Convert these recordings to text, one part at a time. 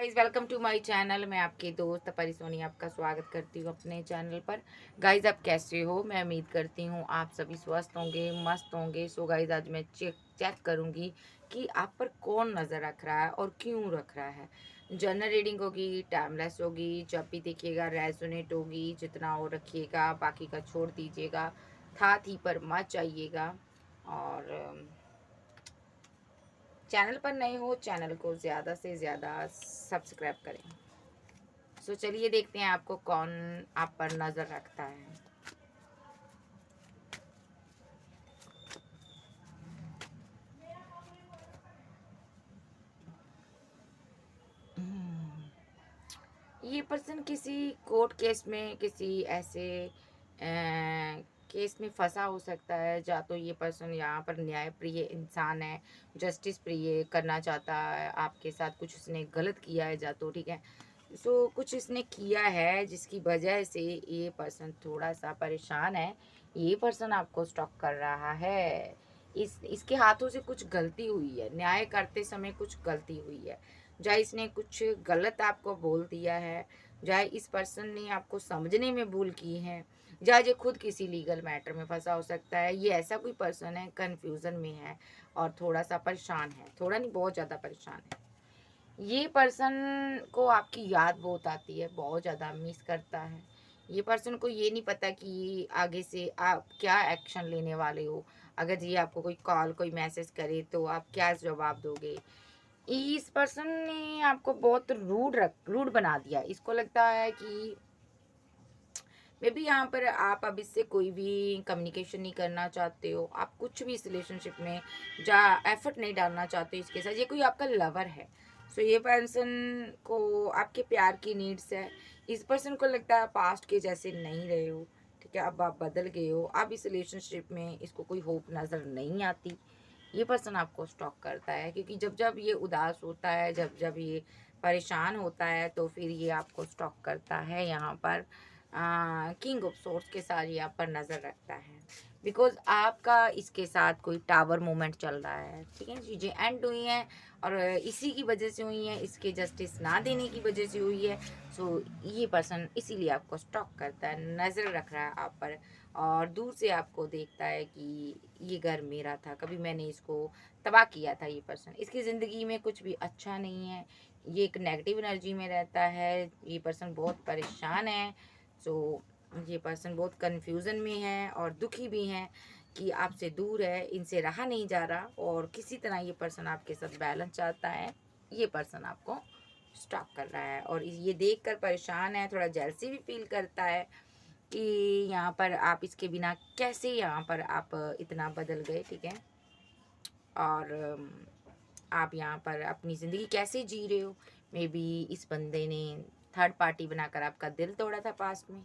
Guys welcome to my channel. मैं आपकी दोस्त परिसोनी आपका स्वागत करती हूँ अपने चैनल पर। गाइज आप कैसे हो? मैं उम्मीद करती हूँ आप सभी स्वस्थ होंगे, मस्त होंगे। सो गाइज आज मैं चेक करूँगी कि आप पर कौन नज़र रख रहा है और क्यों रख रहा है। जनरल रीडिंग होगी, टाइमलेस होगी, जब भी देखिएगा रेजोनेट होगी। जितना हो रखिएगा, बाकी का छोड़ दीजिएगा। था थी पर मत जाइएगा। और चैनल पर नए हो, चैनल को ज़्यादा से ज़्यादा सब्सक्राइब करें। सो चलिए देखते हैं आपको कौन आप पर नज़र रखता है। ये पर्सन किसी कोर्ट केस में, किसी ऐसे केस में फंसा हो सकता है। या तो ये पर्सन यहाँ पर न्याय प्रिय इंसान है, जस्टिस प्रिय करना चाहता है आपके साथ। कुछ उसने गलत किया है, या तो ठीक है। सो कुछ इसने किया है जिसकी वजह से ये पर्सन थोड़ा सा परेशान है। ये पर्सन आपको स्टॉक कर रहा है। इसके हाथों से कुछ गलती हुई है, न्याय करते समय कुछ गलती हुई है। या इसने कुछ गलत आपको बोल दिया है, या इस पर्सन ने आपको समझने में भूल की है, या ये खुद किसी लीगल मैटर में फंसा हो सकता है। ये ऐसा कोई पर्सन है, कन्फ्यूज़न में है और थोड़ा सा परेशान है। थोड़ा नहीं, बहुत ज़्यादा परेशान है। ये पर्सन को आपकी याद बहुत आती है, बहुत ज़्यादा मिस करता है। ये पर्सन को ये नहीं पता कि आगे से आप क्या एक्शन लेने वाले हो। अगर ये आपको कोई कॉल, कोई मैसेज करे तो आप क्या जवाब दोगे। इस पर्सन ने आपको बहुत रूड बना दिया। इसको लगता है कि मे बी यहाँ पर आप अब इससे कोई भी कम्युनिकेशन नहीं करना चाहते हो। आप कुछ भी इस रिलेशनशिप में जा एफर्ट नहीं डालना चाहते हो इसके साथ। ये कोई आपका लवर है। सो ये पर्सन को आपके प्यार की नीड्स है। इस पर्सन को लगता है पास्ट के जैसे नहीं रहे हो, ठीक है। अब आप बदल गए हो। अब इस रिलेशनशिप में इसको कोई होप नज़र नहीं आती। ये पर्सन आपको स्टॉक करता है क्योंकि जब जब ये उदास होता है, जब जब ये परेशान होता है, तो फिर ये आपको स्टॉक करता है। यहाँ पर किंग ऑफ सोर्स के साथ ये आप पर नज़र रखता है। बिकॉज आपका इसके साथ कोई टावर मोमेंट चल रहा है, ठीक है। चीज़ें एंड हुई हैं और इसी की वजह से हुई हैं, इसके जस्टिस ना देने की वजह से हुई है। सो ये पर्सन इसीलिए आपको स्टॉक करता है, नज़र रख रहा है आप पर, और दूर से आपको देखता है कि ये घर मेरा था, कभी मैंने इसको तबाह किया था। ये पर्सन, इसकी ज़िंदगी में कुछ भी अच्छा नहीं है। ये एक नेगेटिव एनर्जी में रहता है। ये पर्सन बहुत परेशान है। सो ये पर्सन बहुत कन्फ्यूज़न में है और दुखी भी हैं कि आपसे दूर है, इनसे रहा नहीं जा रहा, और किसी तरह ये पर्सन आपके साथ बैलेंस चाहता है। ये पर्सन आपको स्टॉक कर रहा है और ये देखकर परेशान है, थोड़ा जेलसी भी फील करता है कि यहाँ पर आप इसके बिना कैसे यहाँ पर आप इतना बदल गए, ठीक है। और आप यहाँ पर अपनी ज़िंदगी कैसे जी रहे हो। मे बी इस बंदे ने थर्ड पार्टी बनाकर आपका दिल तोड़ा था पास्ट में।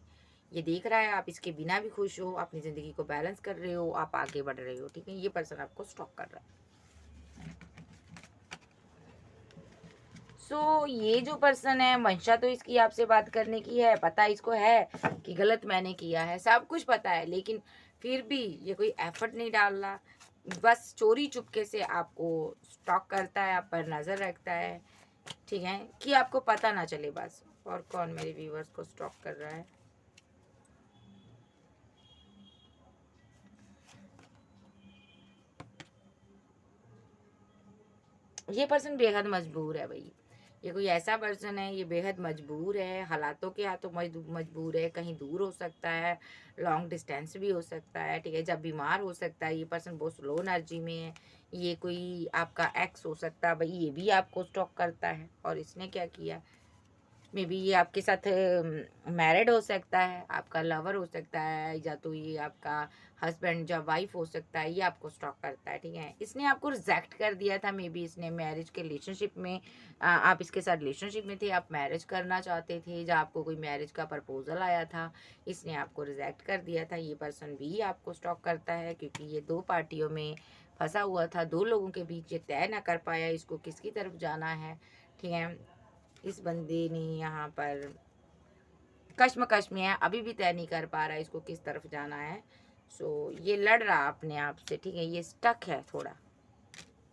ये देख रहा है आप इसके बिना भी खुश हो, अपनी ज़िंदगी को बैलेंस कर रहे हो, आप आगे बढ़ रहे हो, ठीक है। ये पर्सन आपको स्टॉक कर रहा है। सो ये जो पर्सन है, मंशा तो इसकी आपसे बात करने की है। पता इसको है कि गलत मैंने किया है, सब कुछ पता है, लेकिन फिर भी ये कोई एफर्ट नहीं डाल रहा। बस चोरी चुपके से आपको स्टॉक करता है, आप पर नज़र रखता है, ठीक है, कि आपको पता ना चले बस। और कौन मेरे व्यूवर्स को स्टॉक कर रहा है? ये पर्सन बेहद मजबूर है भाई। ये कोई ऐसा पर्सन है, ये बेहद मजबूर है, हालातों के हाथों मजबूर है। कहीं दूर हो सकता है, लॉन्ग डिस्टेंस भी हो सकता है, ठीक है। जब बीमार हो सकता है। ये पर्सन बहुत स्लो एनर्जी में है। ये कोई आपका एक्स हो सकता है भाई, ये भी आपको स्टॉक करता है। और इसने क्या किया, मे बी ये आपके साथ मैरिड हो सकता है, आपका लवर हो सकता है, या तो ये आपका हस्बैंड या वाइफ हो सकता है। ये आपको स्टॉक करता है, ठीक है। इसने आपको रिजेक्ट कर दिया था। मे बी इसने मैरिज के रिलेशनशिप में आप इसके साथ रिलेशनशिप में थे, आप मैरिज करना चाहते थे, या आपको कोई मैरिज का प्रपोजल आया था, इसने आपको रिजेक्ट कर दिया था। ये पर्सन भी आपको स्टॉक करता है क्योंकि ये दो पार्टियों में फंसा हुआ था, दो लोगों के बीच ये तय ना कर पाया इसको किसकी तरफ जाना है, ठीक है। इस बंदे ने यहाँ पर कश्मकश में है, अभी भी तय नहीं कर पा रहा है इसको किस तरफ जाना है। सो ये लड़ रहा अपने आप से, ठीक है। ये स्टक है थोड़ा।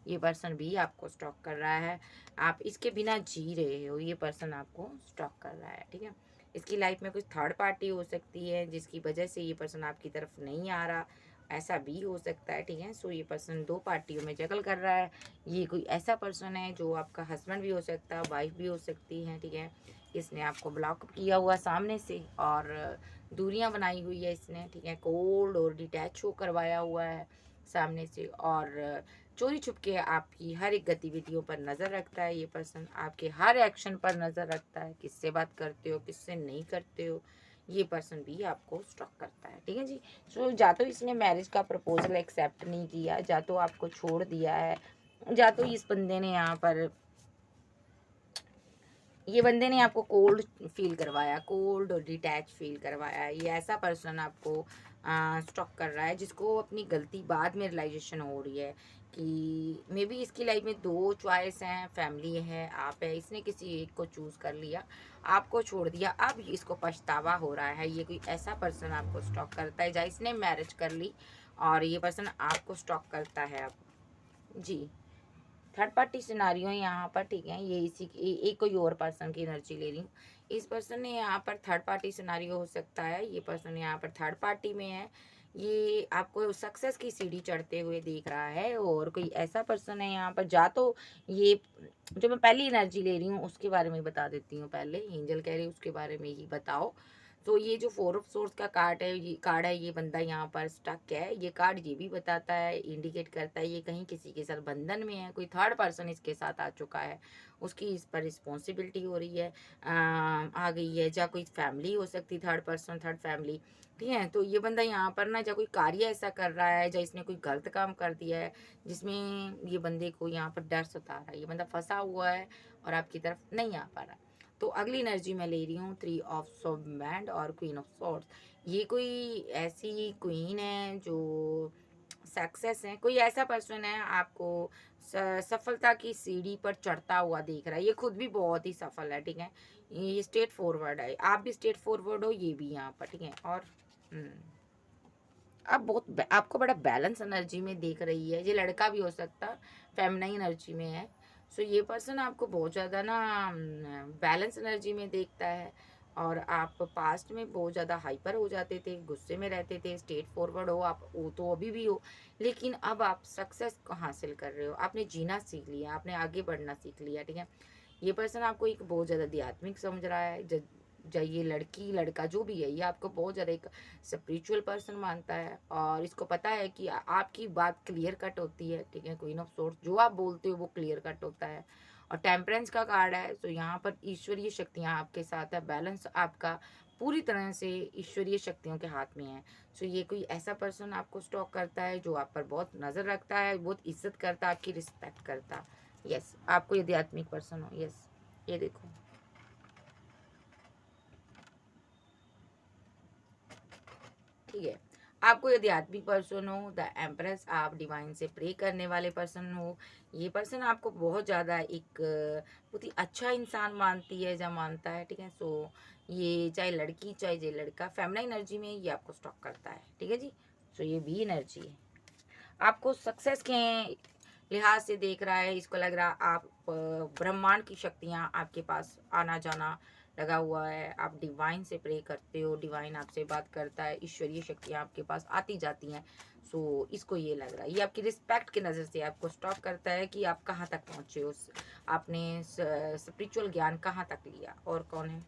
ये पर्सन भी आपको स्टॉक कर रहा है। आप इसके बिना जी रहे हो, ये पर्सन आपको स्टॉक कर रहा है, ठीक है। इसकी लाइफ में कुछ थर्ड पार्टी हो सकती है जिसकी वजह से ये पर्सन आपकी तरफ नहीं आ रहा, ऐसा भी हो सकता है, ठीक है। सो ये पर्सन 2 पार्टियों में जगल कर रहा है। ये कोई ऐसा पर्सन है जो आपका हस्बैंड भी हो सकता है, वाइफ भी हो सकती है, ठीक है। इसने आपको ब्लॉक किया हुआ सामने से और दूरियां बनाई हुई है इसने, ठीक है। कोल्ड और डिटैच शो करवाया हुआ है सामने से और चोरी छुप के आपकी हर एक गतिविधियों पर नज़र रखता है। ये पर्सन आपके हर एक्शन पर नज़र रखता है, किससे बात करते हो, किससे नहीं करते हो, ये पर्सन भी आपको स्टॉक करता है, ठीक है जी। सो या तो इसने मैरिज का प्रपोजल एक्सेप्ट नहीं किया, या तो आपको छोड़ दिया है, या तो इस बंदे ने यहाँ पर ये बंदे ने आपको कोल्ड फील करवाया, कोल्ड और डिटैच फील करवाया। ये ऐसा पर्सन आपको स्टॉक कर रहा है जिसको अपनी गलती बाद में रियलाइजेशन हो रही है कि मे बी इसकी लाइफ में 2 चॉइस हैं, फैमिली है, आप है। इसने किसी एक को चूज़ कर लिया, आपको छोड़ दिया, अब इसको पछतावा हो रहा है। ये कोई ऐसा पर्सन आपको स्टॉक करता है, जहाँ इसने मैरिज कर ली और ये पर्सन आपको स्टॉक करता है अब जी। थर्ड पार्टी सिनारियो है यहाँ पर, ठीक है। ये इसी एक कोई और पर्सन की एनर्जी ले रही हूँ। इस पर्सन ने यहाँ पर थर्ड पार्टी सिनारियो हो सकता है। ये पर्सन यहाँ पर थर्ड पार्टी में है। ये आपको सक्सेस की सीढ़ी चढ़ते हुए देख रहा है और कोई ऐसा पर्सन है यहाँ पर, जा तो ये जो मैं पहली एनर्जी ले रही हूँ उसके बारे में बता देती हूँ। पहले एंजल कह रहे उसके बारे में ही बताओ। तो ये जो 4 ऑफ सोर्स का कार्ड है, ये बंदा यहाँ पर स्टक है। ये कार्ड ये भी बताता है, इंडिकेट करता है ये कहीं किसी के साथ बंधन में है, कोई थर्ड पर्सन इसके साथ आ चुका है, उसकी इस पर रिस्पॉन्सिबिलिटी हो रही है, आ गई है। या कोई फैमिली हो सकती, थर्ड पर्सन, थर्ड फैमिली, ठीक है। तो ये बंदा यहाँ पर ना, या कोई कार्य ऐसा कर रहा है, या इसने कोई गलत काम कर दिया है जिसमें ये बंदे को यहाँ पर डर सता रहा है। ये बंदा फंसा हुआ है और आपकी तरफ नहीं आ पा रहा। तो अगली एनर्जी मैं ले रही हूँ 3 ऑफ स्वॉर्ड और क्वीन ऑफ स्वॉर्ड्स। ये कोई ऐसी क्वीन है जो सक्सेस है, कोई ऐसा पर्सन है आपको सफलता की सीढ़ी पर चढ़ता हुआ देख रहा है। ये खुद भी बहुत ही सफल है, ठीक है। ये स्ट्रेट फॉरवर्ड है, आप भी स्ट्रेट फॉरवर्ड हो, ये भी यहाँ पर, ठीक है। और अब बहुत आपको बड़ा बैलेंस एनर्जी में देख रही है। ये लड़का भी हो सकता, फेमिनाइन एनर्जी में है। सो ये पर्सन आपको बहुत ज़्यादा ना बैलेंस एनर्जी में देखता है। और आप पास्ट में बहुत ज़्यादा हाइपर हो जाते थे, गुस्से में रहते थे, स्ट्रेट फॉरवर्ड हो आप, वो तो अभी भी हो, लेकिन अब आप सक्सेस को हासिल कर रहे हो, आपने जीना सीख लिया, आपने आगे बढ़ना सीख लिया, ठीक है। ये पर्सन आपको एक बहुत ज़्यादा आध्यात्मिक समझ रहा है। ये लड़की लड़का जो भी है, ये आपको बहुत ज़्यादा एक स्पिरिचुअल पर्सन मानता है और इसको पता है कि आपकी बात क्लियर कट होती है, ठीक है। क्वीन ऑफ सोर्स, जो आप बोलते हो वो क्लियर कट होता है। और टेम्परेंस का कार्ड है, तो यहाँ पर ईश्वरीय शक्तियाँ आपके साथ है, बैलेंस आपका पूरी तरह से ईश्वरीय शक्तियों के हाथ में है। सो ये कोई ऐसा पर्सन आपको स्टॉक करता है जो आप पर बहुत नज़र रखता है, बहुत इज्जत करता है, आपकी रिस्पेक्ट करता है। यस, आपको यदि आध्यात्मिक पर्सन हो, यस, ये देखो, ठीक है। आपको यदि आध्यात्मिक पर्सन हो, द एम्प्रेस, आप डिवाइन से प्रे करने वाले पर्सन हो, ये पर्सन आपको बहुत ज़्यादा एक बहुत ही अच्छा इंसान मानती है या मानता है, ठीक है। सो ये चाहे लड़की चाहे ये लड़का, फेमिनाइन एनर्जी में ये आपको स्टॉक करता है, ठीक है जी। सो ये भी एनर्जी है, आपको सक्सेस के लिहाज से देख रहा है। इसको लग रहा आप ब्रह्मांड की शक्तियाँ आपके पास आना जाना लगा हुआ है, आप डिवाइन से प्रे करते हो, डिवाइन आपसे बात करता है, ईश्वरीय शक्तियाँ आपके पास आती जाती हैं। सो इसको ये लग रहा है, ये आपकी रिस्पेक्ट की नज़र से आपको स्टॉप करता है कि आप कहाँ तक पहुँचे हो, आपने स्पिरिचुअल ज्ञान कहाँ तक लिया। और कौन है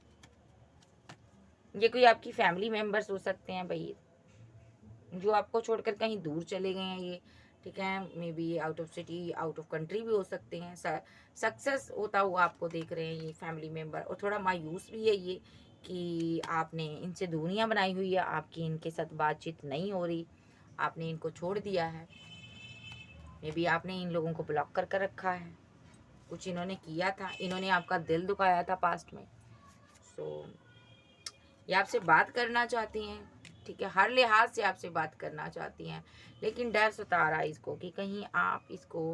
ये? कोई आपकी फैमिली मेम्बर्स हो सकते हैं भाई, जो आपको छोड़कर कहीं दूर चले गए हैं ये, ठीक है। May be out of city, out of country भी हो सकते हैं। सक्सेस होता हुआ आपको देख रहे हैं ये फैमिली मेम्बर, और थोड़ा मायूस भी है ये कि आपने इनसे दूरियां बनाई हुई है, आपकी इनके साथ बातचीत नहीं हो रही, आपने इनको छोड़ दिया है। मे बी आपने इन लोगों को ब्लॉक कर कर रखा है, कुछ इन्होंने किया था, इन्होंने आपका दिल दुखाया था पास्ट में। सो ये आपसे बात करना चाहती हैं, ठीक है, हर लिहाज से आपसे बात करना चाहती हैं, लेकिन डर सता रहा है इसको कि कहीं आप इसको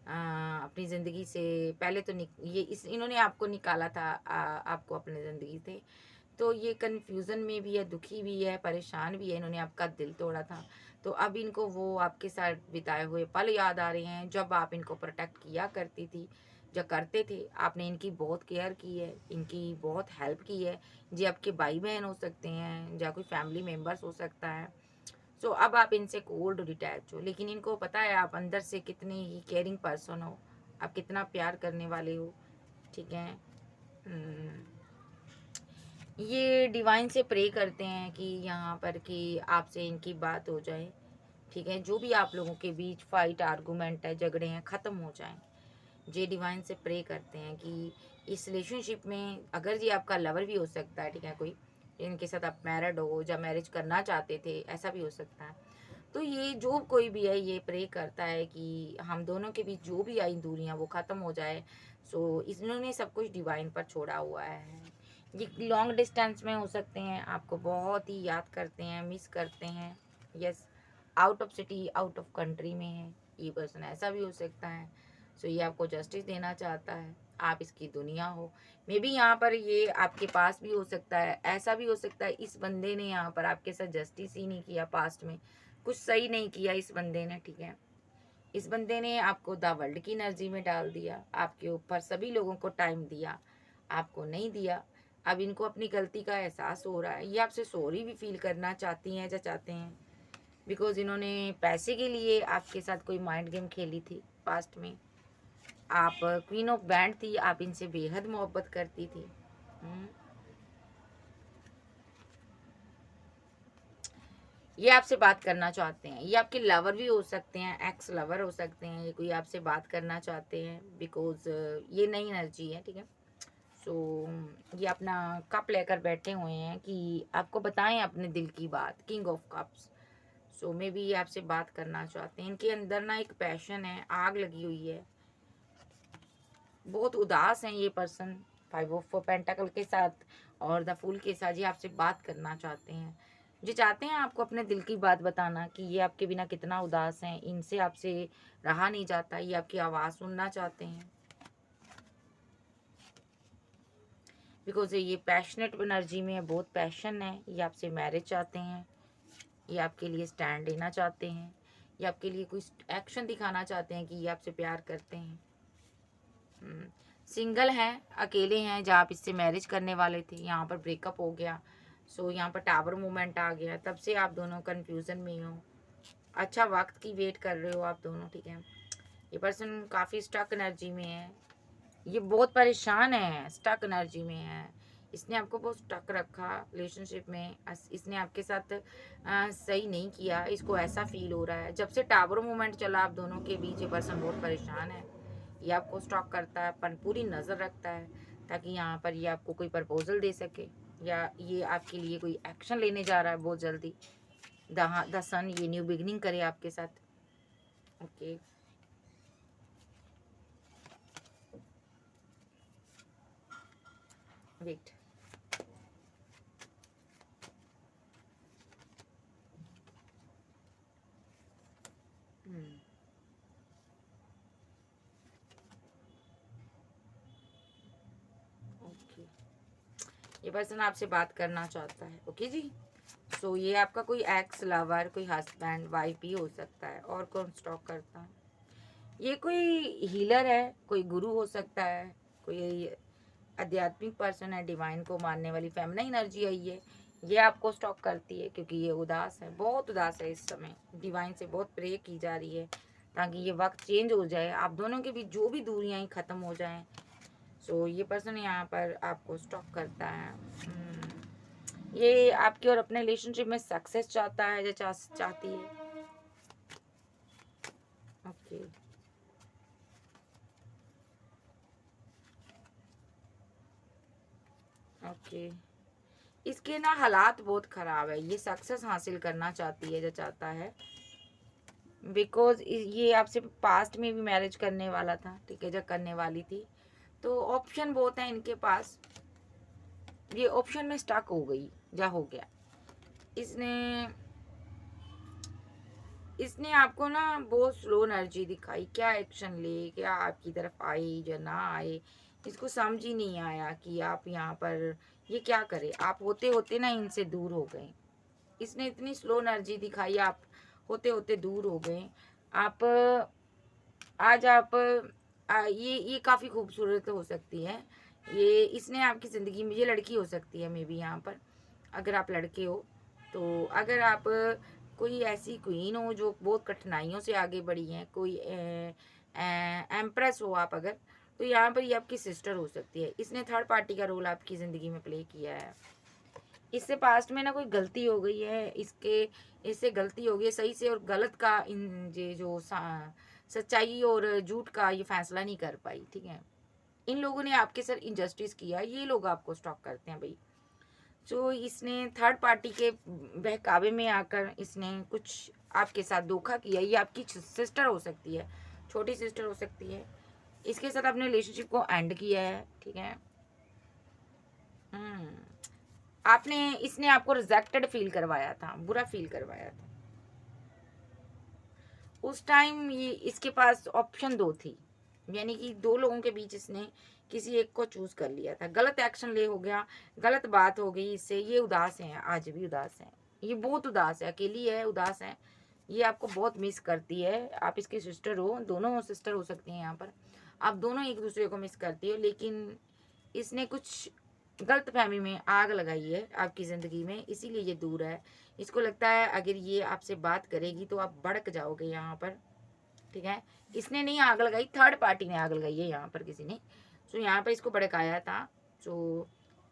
अपनी ज़िंदगी से पहले तो इन्होंने आपको निकाला था, आपको अपनी ज़िंदगी से, तो ये कन्फ्यूज़न में भी है, दुखी भी है, परेशान भी है, इन्होंने आपका दिल तोड़ा था। तो अब इनको वो आपके साथ बिताए हुए पल याद आ रहे हैं, जब आप इनको प्रोटेक्ट किया करती थी, जो करते थे। आपने इनकी बहुत केयर की है, इनकी बहुत हेल्प की है। जी आपके भाई बहन हो सकते हैं या कोई फैमिली मेम्बर्स हो सकता है। सो अब आप इनसे कोल्ड डिटैच हो, लेकिन इनको पता है आप अंदर से कितने ही केयरिंग पर्सन हो, आप कितना प्यार करने वाले हो, ठीक है। ये डिवाइन से प्रे करते हैं कि यहाँ पर कि आपसे इनकी बात हो जाए, ठीक है। जो भी आप लोगों के बीच फाइट आर्गूमेंट है, झगड़े हैं, ख़त्म हो जाएं। जे डिवाइन से प्रे करते हैं कि इस रिलेशनशिप में, अगर ये आपका लवर भी हो सकता है, ठीक है, कोई इनके साथ आप मैरिड हो या मैरिज करना चाहते थे, ऐसा भी हो सकता है। तो ये जो कोई भी है ये प्रे करता है कि हम दोनों के बीच जो भी आई दूरियां वो ख़त्म हो जाए। सो इन्होंने सब कुछ डिवाइन पर छोड़ा हुआ है। ये लॉन्ग डिस्टेंस में हो सकते हैं, आपको बहुत ही याद करते हैं, मिस करते हैं। Yes, out of city, out of country में है ये पर्सन, ऐसा भी हो सकता है। सो ये आपको जस्टिस देना चाहता है, आप इसकी दुनिया हो। मे बी यहाँ पर ये आपके पास भी हो सकता है, ऐसा भी हो सकता है इस बंदे ने यहाँ पर आपके साथ जस्टिस ही नहीं किया, पास्ट में कुछ सही नहीं किया इस बंदे ने, ठीक है। इस बंदे ने आपको द वर्ल्ड की एनर्जी में डाल दिया, आपके ऊपर सभी लोगों को टाइम दिया, आपको नहीं दिया। अब इनको अपनी गलती का एहसास हो रहा है, ये आपसे सॉरी भी फील करना चाहती हैं या चाहते हैं, बिकॉज इन्होंने पैसे के लिए आपके साथ कोई माइंड गेम खेली थी पास्ट में। आप क्वीन ऑफ बैंड थी, आप इनसे बेहद मोहब्बत करती थी। हम्म। ये आपसे बात करना चाहते हैं, ये आपके लवर भी हो सकते हैं, एक्स लवर हो सकते हैं, ये कोई आपसे बात करना चाहते हैं, बिकॉज ये नई एनर्जी है, ठीक है। सो ये अपना कप लेकर बैठे हुए हैं कि आपको बताएं अपने दिल की बात, king of cups. So may be ये आपसे बात करना चाहते हैं, इनके अंदर ना एक पैशन है, आग लगी हुई है, बहुत उदास हैं ये पर्सन। 5 ऑफ पेंटाकल के साथ और द फूल के साथ ये आपसे बात करना चाहते हैं, जो चाहते हैं आपको अपने दिल की बात बताना कि ये आपके बिना कितना उदास हैं, इनसे आपसे रहा नहीं जाता, ये आपकी आवाज़ सुनना चाहते हैं। बिकॉज ये पैशनेट एनर्जी में है, बहुत पैशन है, ये आपसे मैरिज चाहते हैं, ये आपके लिए स्टैंड लेना चाहते हैं, ये आपके लिए कोई एक्शन दिखाना चाहते हैं कि ये आपसे प्यार करते हैं। सिंगल हैं, अकेले हैं, जहाँ आप इससे मैरिज करने वाले थे यहाँ पर ब्रेकअप हो गया। सो यहाँ पर टावर मूवमेंट आ गया, तब से आप दोनों कन्फ्यूज़न में हो, अच्छा वक्त की वेट कर रहे हो आप दोनों, ठीक है। ये पर्सन काफ़ी स्टक एनर्जी में है, ये बहुत परेशान है, स्टक एनर्जी में है, इसने आपको बहुत स्टक रखा रिलेशनशिप में, इसने आपके साथ सही नहीं किया, इसको ऐसा फील हो रहा है। जब से टावर मूवमेंट चला आप दोनों के बीच, ये पर्सन बहुत परेशान है, ये आपको स्टॉक करता है, पर पूरी नज़र रखता है, ताकि यहाँ पर ये आपको कोई प्रपोजल दे सके, या ये आपके लिए कोई एक्शन लेने जा रहा है बहुत जल्दी। द सन ये न्यू बिगनिंग करे आपके साथ, ओके। Wait, okay. ये पर्सन आपसे बात करना चाहता है, ओके जी। सो ये आपका कोई एक्स लवर, कोई हस्बैंड वाइफ भी हो सकता है, और कौन स्टॉक करता है, ये कोई हीलर है, कोई गुरु हो सकता है, कोई आध्यात्मिक पर्सन है, डिवाइन को मानने वाली फेमिनिन एनर्जी है ये आपको स्टॉक करती है, क्योंकि ये उदास है, बहुत उदास है इस समय, डिवाइन से बहुत प्रे की जा रही है ताकि ये वक्त चेंज हो जाए, आप दोनों के बीच जो भी दूरियां ख़त्म हो जाएं। सो ये पर्सन यहाँ पर आपको स्टॉक करता है। ये आपकी और अपने रिलेशनशिप में सक्सेस चाहता है या चाहती है, ओके। ओके, इसके ना हालात बहुत ख़राब है, ये सक्सेस हासिल करना चाहती है या चाहता है, बिकॉज ये आपसे पास्ट में भी मैरिज करने वाला था, ठीक है, जब करने वाली थी, तो ऑप्शन बहुत है इनके पास, ये ऑप्शन में स्टक हो गई या हो गया। इसने इसने आपको ना बहुत स्लो एनर्जी दिखाई, क्या एक्शन ले, क्या आपकी तरफ आए या ना आए, इसको समझ ही नहीं आया कि आप यहाँ पर ये क्या करे, आप होते होते ना इनसे दूर हो गए। इसने इतनी स्लो एनर्जी दिखाई, आप होते होते दूर हो गए। आप आज आप ये काफ़ी खूबसूरत हो सकती है। ये इसने आपकी ज़िंदगी में, ये लड़की हो सकती है मे बी यहाँ पर, अगर आप लड़के हो तो। अगर आप कोई ऐसी क्वीन हो जो बहुत कठिनाइयों से आगे बढ़ी हैं, कोई एम्प्रेस हो आप अगर, तो यहाँ पर ये आपकी सिस्टर हो सकती है। इसने थर्ड पार्टी का रोल आपकी ज़िंदगी में प्ले किया है। इससे पास्ट में ना कोई गलती हो गई है, इससे गलती हो गई है, सही से और गलत का इन ये जो सच्चाई और झूठ का ये फैसला नहीं कर पाई, ठीक है। इन लोगों ने आपके साथ इंजस्टिस किया, ये लोग आपको स्टॉक करते हैं भाई। जो इसने थर्ड पार्टी के बहकावे में आकर इसने कुछ आपके साथ धोखा किया। ये आपकी सिस्टर हो सकती है, छोटी सिस्टर हो सकती है। इसके साथ अपने रिलेशनशिप को एंड किया है, ठीक है। आपने इसने आपको रिजेक्टेड फील करवाया था, बुरा फील करवाया था। उस टाइम ये इसके पास ऑप्शन 2 थी, यानी कि 2 लोगों के बीच इसने किसी एक को चूज कर लिया था। गलत एक्शन ले हो गया, गलत बात हो गई इससे। ये उदास है, आज भी उदास है, ये बहुत उदास है, अकेली है, उदास है। ये आपको बहुत मिस करती है। आप इसकी सिस्टर हो, दोनों सिस्टर हो सकती हैं यहाँ पर। आप दोनों एक दूसरे को मिस करती हो, लेकिन इसने कुछ गलतफहमी में आग लगाई है आपकी ज़िंदगी में, इसीलिए ये दूर है। इसको लगता है अगर ये आपसे बात करेगी तो आप भड़क जाओगे यहाँ पर, ठीक है। इसने नहीं आग लगाई, थर्ड पार्टी ने आग लगाई है यहाँ पर किसी ने। सो यहाँ पर इसको भड़काया था। सो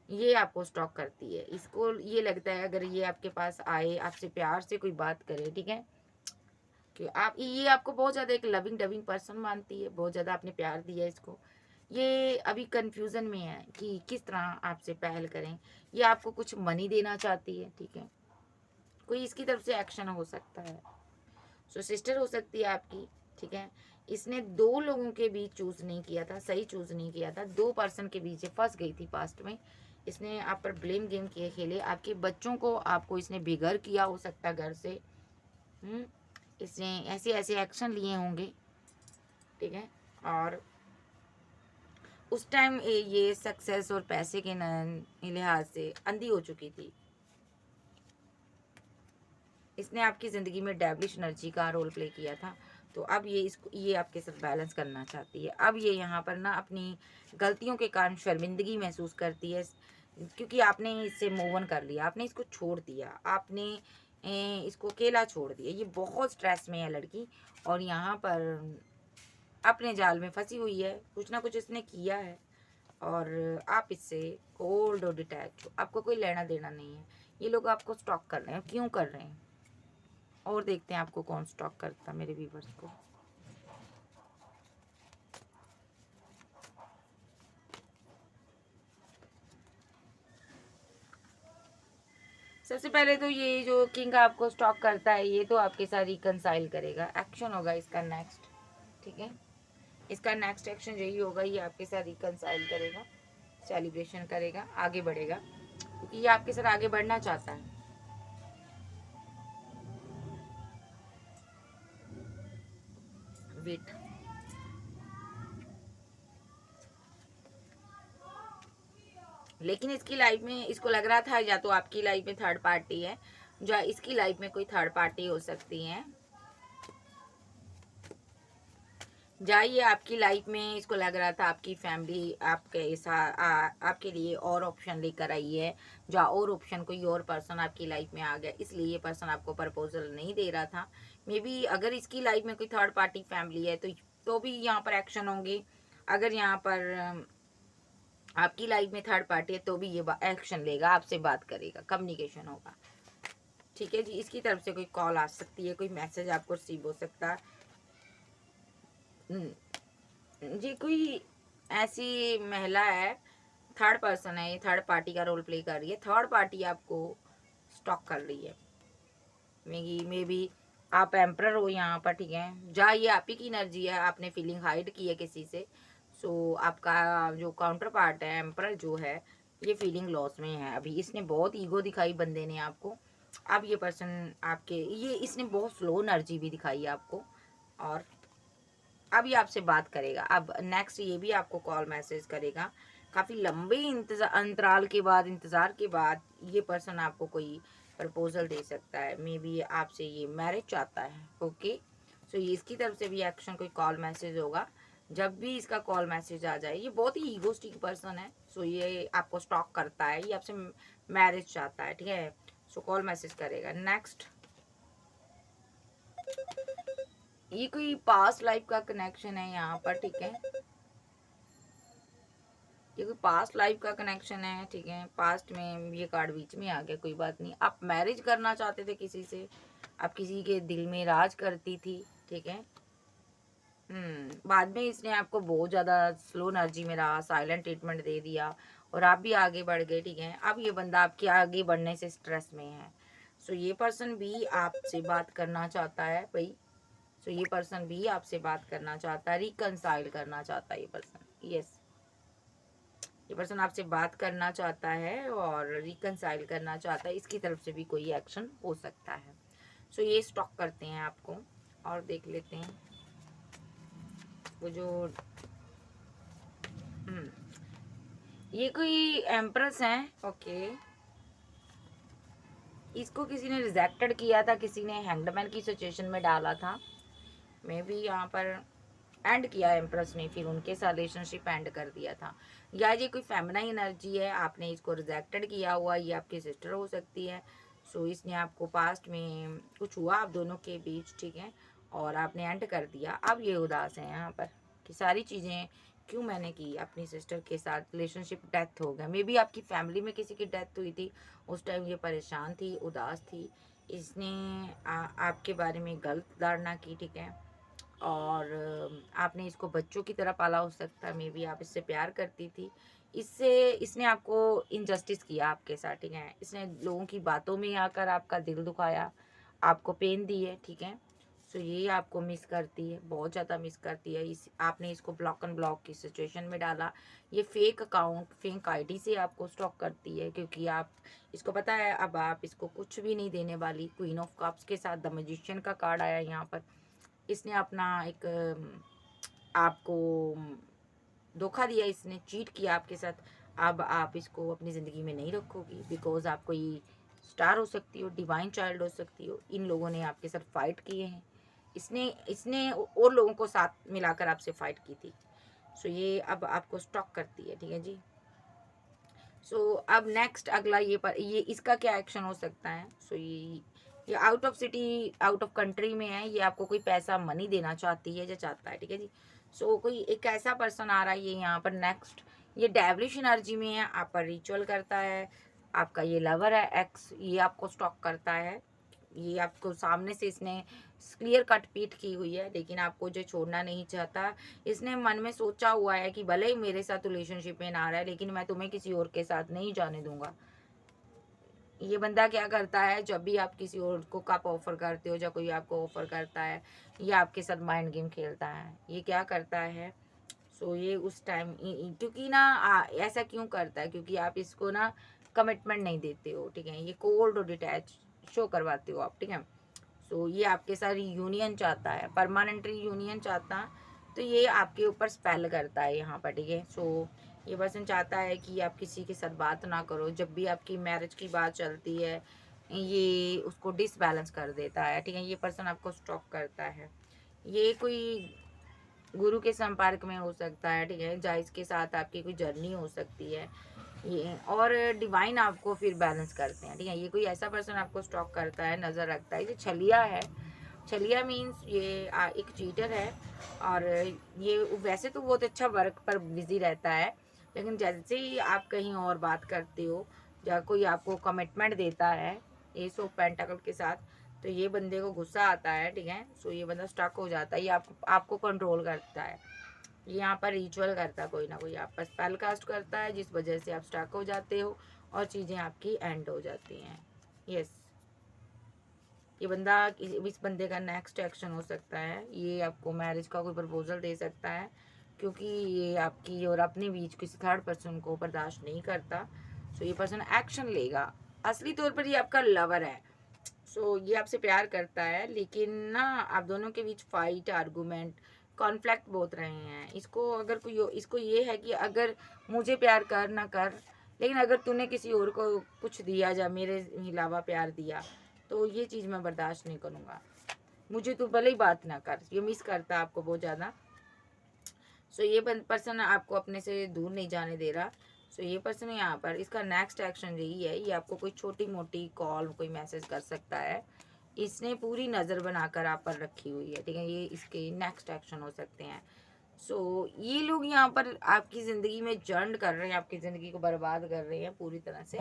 ये आपको स्टॉक करती है। इसको ये लगता है अगर ये आपके पास आए, आपसे प्यार से कोई बात करे, ठीक है, कि आप ये आपको बहुत ज़्यादा एक लविंग डविंग पर्सन मानती है, बहुत ज़्यादा आपने प्यार दिया है इसको। ये अभी कंफ्यूजन में है कि किस तरह आपसे पहल करें। ये आपको कुछ मनी देना चाहती है, ठीक है। कोई इसकी तरफ से एक्शन हो सकता है। सो सिस्टर हो सकती है आपकी, ठीक है। इसने 2 लोगों के बीच चूज नहीं किया था, सही चूज नहीं किया था। 2 पर्सन के बीच फंस गई थी पास्ट में। इसने आप पर ब्लेम गेम किए खेले। आपके बच्चों को आपको इसने बेघर किया हो सकता है घर से। इसने ऐसे ऐसे एक्शन लिए होंगे, ठीक है। और उस टाइम ये सक्सेस और पैसे के लिहाज से अंधी हो चुकी थी। इसने आपकी ज़िंदगी में डेविलिश एनर्जी का रोल प्ले किया था। तो अब ये आपके साथ बैलेंस करना चाहती है। अब ये यहाँ पर ना अपनी गलतियों के कारण शर्मिंदगी महसूस करती है, क्योंकि आपने इससे मूव ऑन कर लिया, आपने इसको छोड़ दिया, आपने इसको अकेला छोड़ दिया। ये बहुत स्ट्रेस में है लड़की, और यहाँ पर अपने जाल में फंसी हुई है। कुछ ना कुछ इसने किया है, और आप इससे कोल्ड और डिटैच हो, आपको कोई लेना देना नहीं है। ये लोग आपको स्टॉक कर रहे हैं, क्यों कर रहे हैं? और देखते हैं आपको कौन स्टॉक करता है मेरे व्यूवर्स को। सबसे पहले तो ये जो किंग आपको स्टॉक करता है, ये तो आपके साथ रिकनसाइल करेगा, एक्शन होगा इसका नेक्स्ट, ठीक है। इसका नेक्स्ट एक्शन यही होगा, ये आपके साथ रिकनसाइल करेगा, सेलिब्रेशन करेगा, आगे बढ़ेगा, क्योंकि ये आपके साथ आगे बढ़ना चाहता है। वेट, लेकिन इसकी लाइफ में इसको लग रहा था या तो आपकी लाइफ में थर्ड पार्टी है, या इसकी लाइफ में कोई थर्ड पार्टी हो सकती है। जाइए, आपकी लाइफ में इसको लग रहा था आपकी फैमिली आपके लिए और ऑप्शन लेकर आई है, या और ऑप्शन कोई और पर्सन आपकी लाइफ में आ गया, इसलिए ये पर्सन आपको प्रपोजल नहीं दे रहा था। मे बी अगर इसकी लाइफ में कोई थर्ड पार्टी फैमिली है तो भी यहाँ पर एक्शन होंगे। अगर यहाँ पर आपकी लाइफ में थर्ड पार्टी है तो भी ये एक्शन लेगा, आपसे बात करेगा, कम्युनिकेशन होगा, ठीक है जी। इसकी तरफ से कोई कॉल आ सकती है, कोई मैसेज आपको रिसीव हो सकता है जी। कोई ऐसी महिला है, थर्ड पर्सन है, ये थर्ड पार्टी का रोल प्ले कर रही है। थर्ड पार्टी आपको स्टॉक कर रही है। मे बी आप एम्प्रर हो यहाँ पर, ठीक है। जहाँ ये आप ही की एनर्जी है, आपने फीलिंग हाइड की है किसी से। सो आपका जो काउंटर पार्ट है, एम्प्रर जो है, ये फीलिंग लॉस में है अभी। इसने बहुत ईगो दिखाई बंदे ने आपको। अब ये पर्सन इसने बहुत स्लो एनर्जी भी दिखाई है आपको, और अब ये आपसे बात करेगा। अब नेक्स्ट ये भी आपको कॉल मैसेज करेगा। काफ़ी लंबे अंतराल के बाद, इंतज़ार के बाद ये पर्सन आपको कोई प्रपोजल दे सकता है, मे बी आपसे ये मैरिज चाहता है। ओके, सो ये इसकी तरफ से भी एक्शन, कोई कॉल मैसेज होगा। जब भी इसका कॉल मैसेज आ जाए, ये बहुत ही ईगोस्टिक पर्सन है। सो ये आपको स्टॉक करता है, ये आपसे मैरिज चाहता है, ठीक है। सो कॉल मैसेज करेगा। नेक्स्ट, ये कोई पास्ट लाइफ का कनेक्शन है यहाँ पर, ठीक है। ये कोई पास्ट लाइफ का कनेक्शन है, ठीक है। पास्ट में ये कार्ड बीच में आ गया, कोई बात नहीं। आप मैरिज करना चाहते थे किसी से, आप किसी के दिल में राज करती थी, ठीक है। बाद में इसने आपको बहुत ज़्यादा स्लो एनर्जी में रहा, साइलेंट ट्रीटमेंट दे दिया और आप भी आगे बढ़ गए, ठीक है। अब ये बंदा आपके आगे बढ़ने से स्ट्रेस में है। सो ये पर्सन भी आपसे बात करना चाहता है भाई। सो ये पर्सन भी आपसे बात करना चाहता है, रिकंसाइल करना चाहता है ये पर्सन। यस, ये पर्सन आपसे बात करना चाहता है और रिकंसाइल करना चाहता है। इसकी तरफ से भी कोई एक्शन हो सकता है। सो ये स्टॉक करते हैं आपको और देख लेते हैं वो जो ये कोई एम्प्रेस है। ओके, इसको किसी ने रिजेक्टेड किया था, किसी ने हैंगडमैन की सिचुएशन में डाला था, मे बी यहाँ पर एंड किया एम्प्रेस ने, फिर उनके साथ रिलेशनशिप एंड कर दिया था। या ये कोई फेमिनाइन एनर्जी है, आपने इसको रिजेक्टेड किया हुआ, ये आपकी सिस्टर हो सकती है। सो इसने आपको पास्ट में कुछ हुआ आप दोनों के बीच, ठीक है, और आपने एंड कर दिया। अब ये उदास है यहाँ पर कि सारी चीज़ें क्यों मैंने की अपनी सिस्टर के साथ, रिलेशनशिप डेथ हो गया। मे बी आपकी फैमिली में किसी की डेथ हुई थी, उस टाइम ये परेशान थी, उदास थी। इसने आपके बारे में गलत धारणा की, ठीक है, और आपने इसको बच्चों की तरह पाला हो सकता है। मे बी आप इससे प्यार करती थी, इससे इसने आपको इनजस्टिस किया आपके साथ, ठीक है। इसने लोगों की बातों में आकर आपका दिल दुखाया, आपको पेन दी है, ठीक है। सो ये आपको मिस करती है, बहुत ज़्यादा मिस करती है। इस आपने इसको ब्लॉक एंड ब्लॉक की सिचुएशन में डाला। ये फेक अकाउंट, फेक आईडी से आपको स्टॉक करती है, क्योंकि आप इसको पता है अब आप इसको कुछ भी नहीं देने वाली। क्वीन ऑफ कप्स के साथ द मैजिशियन का कार्ड आया यहाँ पर। इसने अपना एक आपको धोखा दिया, इसने चीट किया आपके साथ। अब आप इसको अपनी ज़िंदगी में नहीं रखोगी, बिकॉज आप कोई स्टार हो सकती हो, डिवाइन चाइल्ड हो सकती हो। इन लोगों ने आपके साथ फाइट किए हैं, इसने इसने और लोगों को साथ मिलाकर आपसे फाइट की थी। सो ये अब आपको स्टॉक करती है, ठीक है जी। सो अब नेक्स्ट अगला ये इसका क्या एक्शन हो सकता है। सो ये out of city, out of country में है। ये आपको कोई पैसा मनी देना चाहती है या चाहता है, ठीक है जी। सो कोई एक ऐसा पर्सन आ रहा है ये यहाँ पर नेक्स्ट, ये डेविलिश एनर्जी में है, आप पर रिचुअल करता है। आपका ये लवर है, एक्स, ये आपको स्टॉक करता है। ये आपको सामने से इसने क्लियर कट पीट की हुई है, लेकिन आपको जो छोड़ना नहीं चाहता। इसने मन में सोचा हुआ है कि भले ही मेरे साथ रिलेशनशिप में ना रहा है, लेकिन मैं तुम्हें किसी और के साथ नहीं जाने दूंगा। ये बंदा क्या करता है, जब भी आप किसी और को कप ऑफर करते हो या कोई आपको ऑफर करता है, ये आपके साथ माइंड गेम खेलता है। ये क्या करता है, सो ये उस टाइम क्योंकि ना ऐसा क्यों करता है, क्योंकि आप इसको ना कमिटमेंट नहीं देते हो, ठीक है। ये कोल्ड और डिटैच शो करवाते हो आप, ठीक है। सो ये आपके साथ यूनियन चाहता है, परमानेंट यूनियन चाहता, तो ये आपके ऊपर स्पेल करता है यहाँ पर, ठीक है। सो ये पर्सन चाहता है कि आप किसी के साथ बात ना करो। जब भी आपकी मैरिज की बात चलती है, ये उसको डिसबैलेंस कर देता है, ठीक है। ये पर्सन आपको स्टॉक करता है। ये कोई गुरु के संपर्क में हो सकता है, ठीक है, जहाँ इसके साथ आपकी कोई जर्नी हो सकती है ये, और डिवाइन आपको फिर बैलेंस करते हैं, ठीक है। ये कोई ऐसा पर्सन आपको स्टॉक करता है, नज़र रखता है। ये छलिया है। छलिया मीन्स ये एक चीटर है, और ये वैसे तो बहुत अच्छा वर्क पर बिजी रहता है, लेकिन जैसे ही आप कहीं और बात करते हो या कोई आपको कमिटमेंट देता है एस ऑफ पेंटाकल के साथ, तो ये बंदे को गुस्सा आता है, ठीक है। सो ये बंदा स्टक हो जाता है, ये आपको कंट्रोल करता है। ये यहाँ पर रिचुअल करता है, कोई ना कोई आप पर स्पेल कास्ट करता है, जिस वजह से आप स्टक हो जाते हो और चीज़ें आपकी एंड हो जाती हैं। यस, ये बंदा, इस बंदे का नेक्स्ट एक्शन हो सकता है, ये आपको मैरिज का कोई प्रपोजल दे सकता है, क्योंकि ये आपकी और अपने बीच किसी थर्ड पर्सन को बर्दाश्त नहीं करता। सो ये पर्सन एक्शन लेगा। असली तौर पर ये आपका लवर है। सो ये आपसे प्यार करता है, लेकिन ना आप दोनों के बीच फाइट, आर्गूमेंट, कॉन्फ्लिक्ट बहुत रहे हैं। इसको अगर कोई, इसको ये है कि अगर मुझे प्यार कर ना कर, लेकिन अगर तूने किसी और को कुछ दिया या मेरे अलावा प्यार दिया तो ये चीज़ मैं बर्दाश्त नहीं करूँगा। मुझे तू भले ही बात ना कर, ये मिस करता आपको बहुत ज़्यादा। सो ये पर्सन आपको अपने से दूर नहीं जाने दे रहा। सो ये पर्सन यहाँ पर इसका नेक्स्ट एक्शन यही है, ये आपको कोई छोटी मोटी कॉल कोई मैसेज कर सकता है। इसने पूरी नज़र बनाकर आप पर रखी हुई है, ठीक है। ये इसके नेक्स्ट एक्शन हो सकते हैं। सो ये लोग यहाँ पर आपकी ज़िंदगी में जंड कर रहे हैं, आपकी ज़िंदगी को बर्बाद कर रहे हैं पूरी तरह से।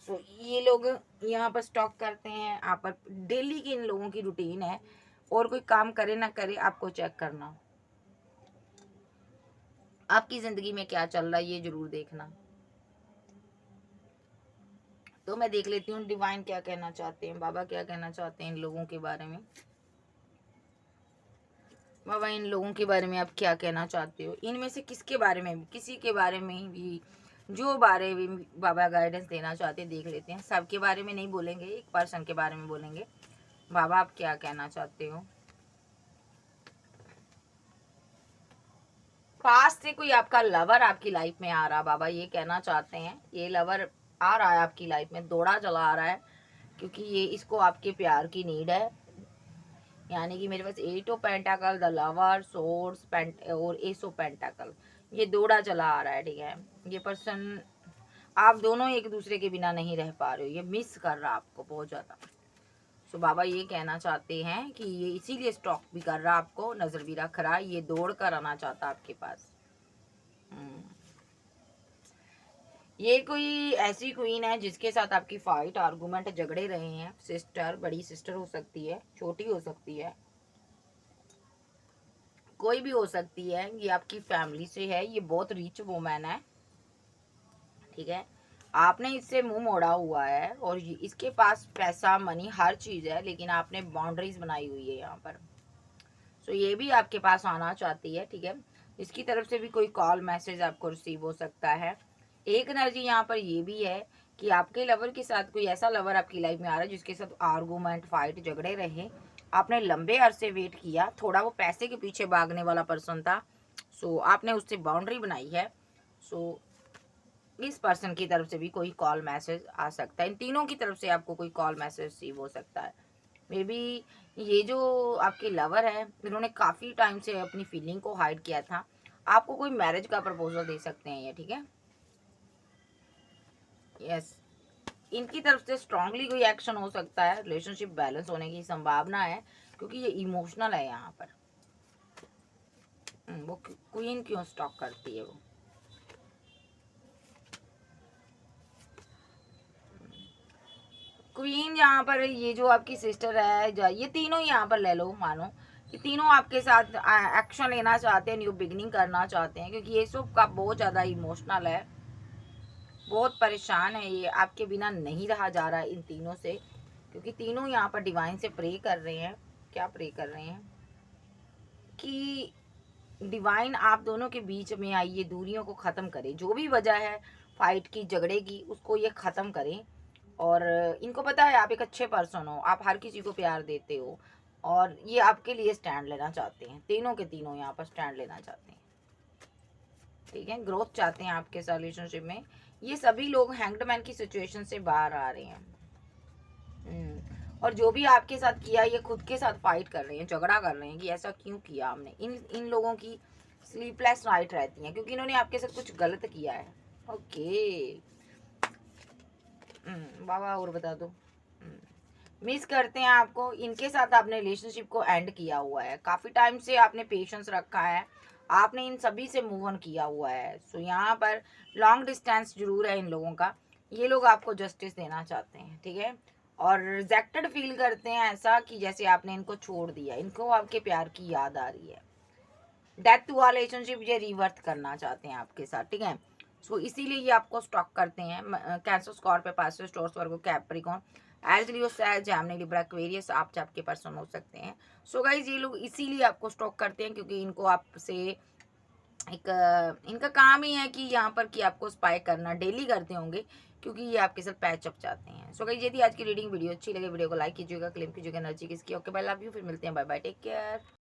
सो ये लोग यहाँ पर स्टॉक करते हैं आप पर। डेली की इन लोगों की रूटीन है, और कोई काम करे ना करे आपको चेक करना आपकी ज़िंदगी में क्या चल रहा है, ये जरूर देखना। तो मैं देख लेती हूँ डिवाइन क्या कहना चाहते हैं, बाबा क्या कहना चाहते हैं इन लोगों के बारे में। बाबा इन लोगों के बारे में आप क्या कहना चाहते हो, इनमें से किसके बारे में, किसी के बारे में भी जो बारे में बाबा गाइडेंस देना चाहते हैं देख लेते हैं। सबके बारे में नहीं बोलेंगे, एक पर्सन के बारे में बोलेंगे। बाबा आप क्या कहना चाहते हो। पास से कोई आपका लवर आपकी लाइफ में आ रहा, बाबा ये कहना चाहते हैं। ये लवर आ रहा है आपकी लाइफ में, दौड़ा चला आ रहा है, क्योंकि ये इसको आपके प्यार की नीड है। यानी कि मेरे पास 8 ऑफ पेंटाकल, द लवर, सोर्स और एस ऑफ पेंटाकल, ये दौड़ा चला आ रहा है, ठीक है। ये पर्सन आप दोनों एक दूसरे के बिना नहीं रह पा रहे हो, ये मिस कर रहा आपको बहुत ज़्यादा। सो बाबा ये कहना चाहते हैं कि ये इसीलिए स्टॉक भी कर रहा आपको, नज़र भी रख रहा, ये दौड़ कर आना चाहता आपके पास। ये कोई ऐसी क्वीन है जिसके साथ आपकी फाइट, आर्गुमेंट, झगड़े रहे हैं। सिस्टर, बड़ी सिस्टर हो सकती है, छोटी हो सकती है, कोई भी हो सकती है। ये आपकी फैमिली से है, ये बहुत रिच वुमेन है, ठीक है। आपने इससे मुंह मोड़ा हुआ है, और इसके पास पैसा, मनी, हर चीज़ है, लेकिन आपने बाउंड्रीज बनाई हुई है यहाँ पर। सो ये भी आपके पास आना चाहती है, ठीक है। इसकी तरफ से भी कोई कॉल मैसेज आपको रिसीव हो सकता है। एक एनर्जी यहाँ पर ये भी है कि आपके लवर के साथ कोई ऐसा लवर आपकी लाइफ में आ रहा है जिसके साथ आर्गूमेंट, फाइट, झगड़े रहे। आपने लंबे अरसे वेट किया, थोड़ा वो पैसे के पीछे भागने वाला पर्सन था। सो आपने उससे बाउंड्री बनाई है। सो इस पर्सन की तरफ से भी कोई कॉल मैसेज आ सकता है। इन तीनों की तरफ से आपको कोई कॉल मैसेज रिसीव हो सकता है। मे बी ये जो आपके लवर है, इन्होंने काफ़ी टाइम से अपनी फीलिंग को हाइड किया था। आपको कोई मैरिज का प्रपोजल दे सकते हैं ये, ठीक है। यस, इनकी तरफ से स्ट्रांगली कोई एक्शन हो सकता है। रिलेशनशिप बैलेंस होने की संभावना है, क्योंकि ये इमोशनल है यहाँ पर। वो क्वीन क्यों स्टॉक करती है वो। क्वीन यहाँ पर ये जो आपकी सिस्टर है, ये तीनों यहाँ पर ले लो, मानो कि तीनों आपके साथ एक्शन लेना चाहते हैं, न्यू बिगनिंग करना चाहते हैं, क्योंकि ये सब का बहुत ज़्यादा इमोशनल है, बहुत परेशान है ये, आपके बिना नहीं रहा जा रहा है इन तीनों से। क्योंकि तीनों यहाँ पर डिवाइन से प्रे कर रहे हैं। क्या प्रे कर रहे हैं कि डिवाइन आप दोनों के बीच में आई ये दूरियों को ख़त्म करे, जो भी वजह है फाइट की, झगड़े की, उसको ये ख़त्म करें। और इनको पता है आप एक अच्छे पर्सन हो, आप हर किसी को प्यार देते हो, और ये आपके लिए स्टैंड लेना चाहते हैं। तीनों के तीनों यहाँ पर स्टैंड लेना चाहते हैं, ठीक है। ग्रोथ चाहते हैं आपके साथ रिलेशनशिप में। ये सभी लोग हैंग्ड मैन की सिचुएशन से बाहर आ रहे हैं। और जो भी आपके साथ किया, ये खुद के साथ फाइट कर रहे हैं, झगड़ा कर रहे हैं कि ऐसा क्यों किया हमने। इन लोगों की स्लीपलेस नाइट रहती हैं, क्योंकि इन्होंने आपके साथ कुछ गलत किया है। ओके बाबा और बता दो। मिस करते हैं आपको, इनके साथ आपने रिलेशनशिप को एंड किया हुआ है। काफ़ी टाइम से आपने पेशेंस रखा है, आपने इन सभी से मूव ऑन किया हुआ है। सो यहाँ पर लॉन्ग डिस्टेंस जरूर है इन लोगों का। ये लोग आपको जस्टिस देना चाहते हैं, ठीक है। और रिजेक्टेड फील करते हैं, ऐसा कि जैसे आपने इनको छोड़ दिया, इनको आपके प्यार की याद आ रही है। डेथ हुआ रिलेशनशिप ये रिवर्थ करना चाहते हैं आपके साथ, ठीक है। सो इसीलिए ये आपको स्टॉक करते हैं। कैंसर, स्कॉर्पियो, पाइसेस, टॉरस, वर्गो, कैप्रिकॉर्न, एरिस, लियो, सैज, जेमिनी, लिब्रा, एक्वेरियस, आप आपके पर्सन हो सकते हैं। सो गाइज ये लोग इसीलिए आपको स्टॉक करते हैं, क्योंकि इनको आपसे एक इनका काम ही है कि यहाँ पर कि आपको स्पाई करना डेली करते होंगे, क्योंकि ये आपके साथ पैच अप चाहते हैं। सो गाइज यदि आज की रीडिंग वीडियो अच्छी लगे, वीडियो को लाइक कीजिएगा, क्लेम कीजिएगा एनर्जी किसकी। ओके बाय, लव यू, फिर मिलते हैं, बाय बाय, टेक केयर।